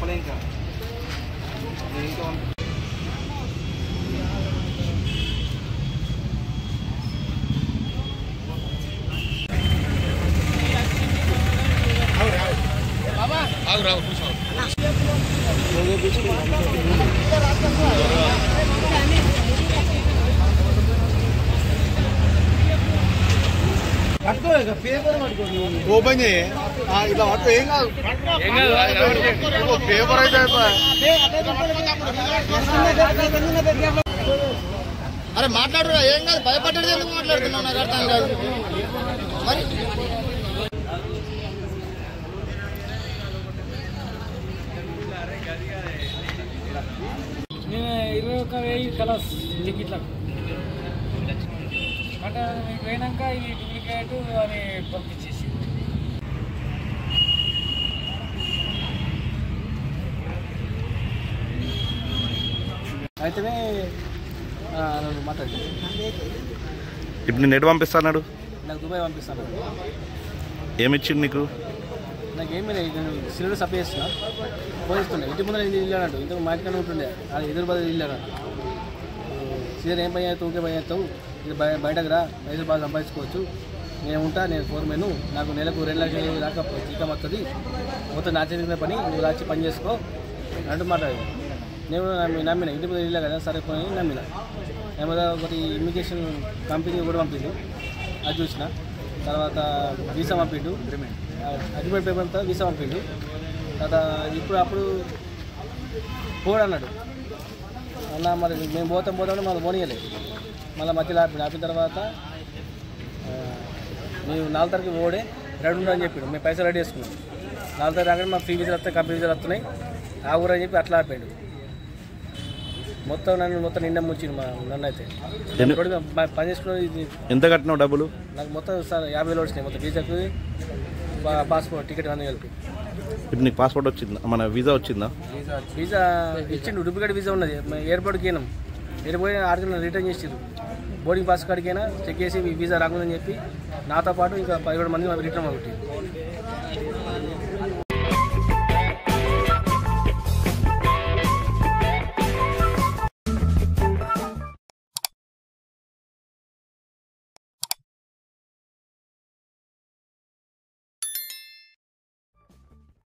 చెప్పలే ఇంకా ఓపెన్ చేయి ఇలా పట్టుకో ఏం కాదు పేపర్ అయితే అరే మాట్లాడు ఏం కాదు భయపడ్డాడు ఎందుకు మాట్లాడుతున్నావు నాకు అర్థం కాదు మరి నేను 21,000 కలర్స్ టికెట్లకు అంటే మీకు పోయినాక ఇది డూప్లికేట్ అని పంపించేసి అయితేనే మాట్లాడి ఇప్పుడు నేను ఎటు పంపిస్తాడు నాకు దుబాయ్ పంపిస్తాను ఏమిచ్చింది నీకు నాకేమీ నేను సిలిండర్ సప్లై చేస్తున్నా పోయిస్తుండే ఇంటి ముందర ఇల్లాడు ఇంతకు మా ఇంటికన్నా ఉంటుండే అది ఎదురు బదులు ఇల్లాడు సీజన్ ఏం పని అవుతావు ఊకే పని అవుతావు ఇది బయటకు రా పైసలు బాగా సంపాదించుకోవచ్చు నేను ఉంటా నేను ఫోర్మెన్ నాకు నెలకు 2 లక్షలు దాకా జీతం వస్తుంది మొత్తం నా చేసిన పని నువ్వు రాచి పని చేసుకో అంటూ మాట్లాడేది నేను నమ్మిన ఇంటి ముందు ఇల్లా కదా సరే పోయి నమ్మిన ఏమో ఒకటి ఇమిగ్రేషన్ కంపెనీ కూడా పంపిండు అది చూసిన తర్వాత వీసా పంపిండు అగ్రిమెంట్ పేపర్ అంతా వీసా పంపిండు తర్వాత ఇప్పుడు అప్పుడు పోడు అన్నాడు అన్న మరి మేము పోతామని మళ్ళీ పోనీయలేదు మళ్ళీ మధ్యలో ఆపిన తర్వాత మేము 4 తారీఖు పోడే రెడీ ఉండని చెప్పాడు మేము పైసలు రెడీ చేసుకున్నాం 4 తారీఖు రాగానే మా ఫ్రీ వీసాలు వస్తాయి కంపెనీ వీసాలు వస్తున్నాయి ఆ ఊరు అని చెప్పి అట్లా ఆపాడు మొత్తం నిండా ముచ్చింది నన్ను అయితే పని చేసుకుని ఎంత కట్టినావు డబ్బులు నాకు మొత్తం 50,000 వచ్చినాయి మొత్తం వీసాకు పాస్పోర్ట్ టికెట్ అన్నీ కలిపి ఇప్పుడు నీకు పాస్పోర్ట్ వచ్చిందా మన వీసా వచ్చిందా వీసా ఇచ్చిండు డూప్లికేట్ వీసా ఉన్నది ఎయిర్పోర్ట్కి అయినాం ఎయిర్పోర్ట్ ఆడికి రిటర్న్ చేసిరు బోర్డింగ్ పాస్ కార్డ్కైనా చెక్ చేసి వీసా రాకుందని చెప్పి నాతో పాటు ఇంకా 17 మంది రిటర్న్ అవుతుంది